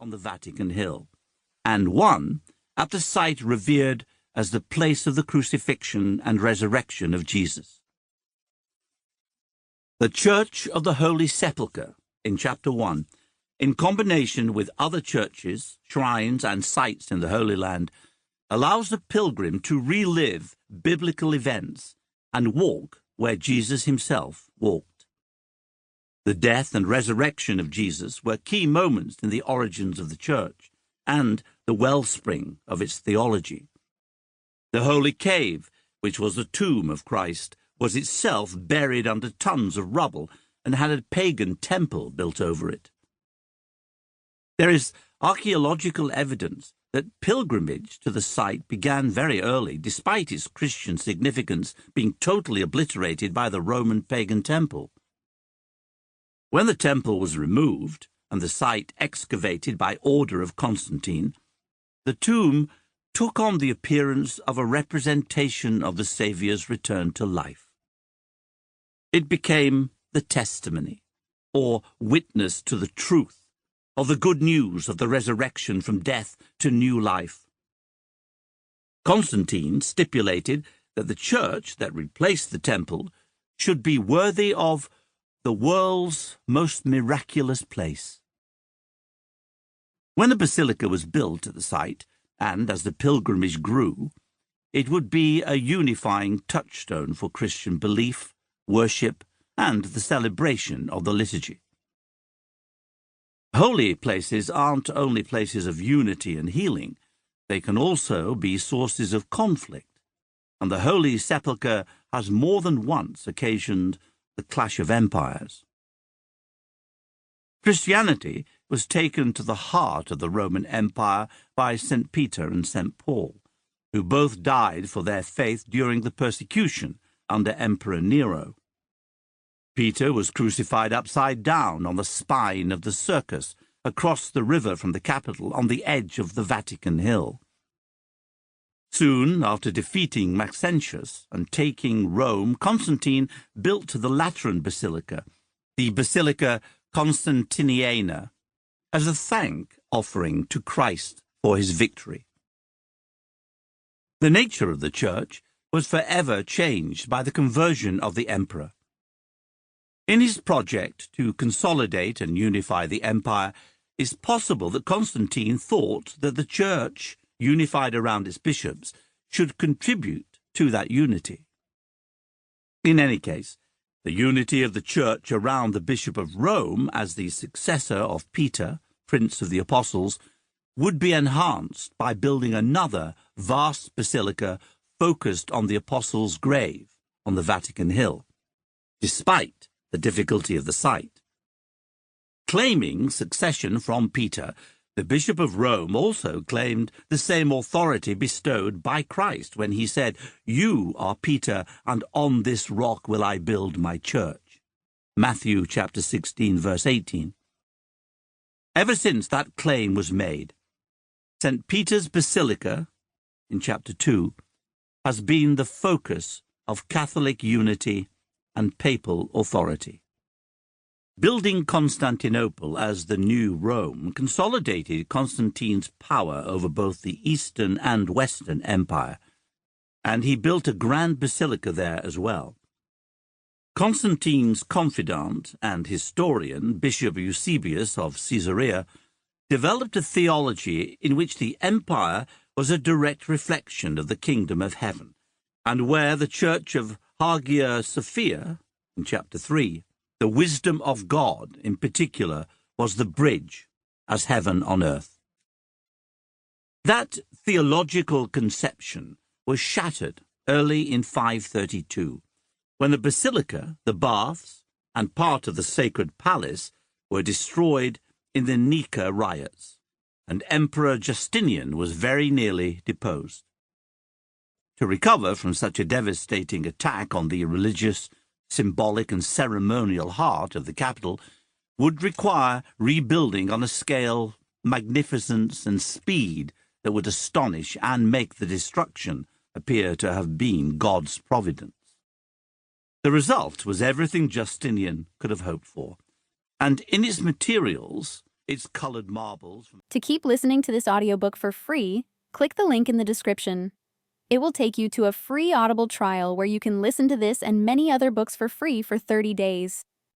on the Vatican Hill, and one at the site revered as the place of the crucifixion and resurrection of Jesus. The Church of the Holy Sepulchre, in Chapter 1, in combination with other churches, shrines, and sites in the Holy Land, allows the pilgrim to relive biblical events and walk where Jesus himself walked. The death and resurrection of Jesus were key moments in the origins of the Church and the wellspring of its theology. The Holy Cave, which was the tomb of Christ, was itself buried under tons of rubble and had a pagan temple built over it. There is archaeological evidence that pilgrimage to the site began very early, despite its Christian significance being totally obliterated by the Roman pagan temple. When the temple was removed and the site excavated by order of Constantine, the tomb took on the appearance of a representation of the Saviour's return to life. It became the testimony, or witness to the truth, of the good news of the resurrection from death to new life. Constantine stipulated that the church that replaced the temple should be worthy of the world's most miraculous place. When the basilica was built at the site, and as the pilgrimage grew, it would be a unifying touchstone for Christian belief, worship, and the celebration of the liturgy. Holy places aren't only places of unity and healing, they can also be sources of conflict, and the Holy Sepulchre has more than once occasioned the clash of empires. Christianity was taken to the heart of the Roman Empire by St. Peter and St. Paul, who both died for their faith during the persecution under Emperor Nero. Peter was crucified upside down on the spine of the circus across the river from the capital on the edge of the Vatican Hill. Soon after defeating Maxentius and taking Rome, Constantine built the Lateran Basilica, the Basilica Constantiniana, as a thank offering to Christ for his victory. The nature of the church was forever changed by the conversion of the emperor. In his project to consolidate and unify the empire, it's possible that Constantine thought that the church, unified around its bishops, should contribute to that unity. In any case, the unity of the church around the Bishop of Rome as the successor of Peter, Prince of the Apostles, would be enhanced by building another vast basilica focused on the Apostles' grave on the Vatican Hill, despite the difficulty of the site. Claiming succession from Peter, the Bishop of Rome also claimed the same authority bestowed by Christ when he said, "You are Peter, and on this rock will I build my church." Matthew chapter 16, verse 18. Ever since that claim was made, St. Peter's Basilica, in chapter 2, has been the focus of Catholic unity and papal authority. Building Constantinople as the new Rome consolidated Constantine's power over both the Eastern and Western Empire, and he built a grand basilica there as well. Constantine's confidant and historian, Bishop Eusebius of Caesarea, developed a theology in which the empire was a direct reflection of the kingdom of heaven, and where the Church of Hagia Sophia, in chapter 3, the wisdom of God in particular, was the bridge as heaven on earth. That theological conception was shattered early in 532, when the basilica, the baths, and part of the sacred palace were destroyed in the Nika riots, and Emperor Justinian was very nearly deposed. To recover from such a devastating attack on the religious, symbolic, and ceremonial heart of the capital would require rebuilding on a scale, magnificence, and speed that would astonish and make the destruction appear to have been God's providence. The result was everything Justinian could have hoped for, and in its materials its colored marbles. To keep listening to this audiobook for free, click the link in the description. It will take you to a free Audible trial where you can listen to this and many other books for free for 30 days.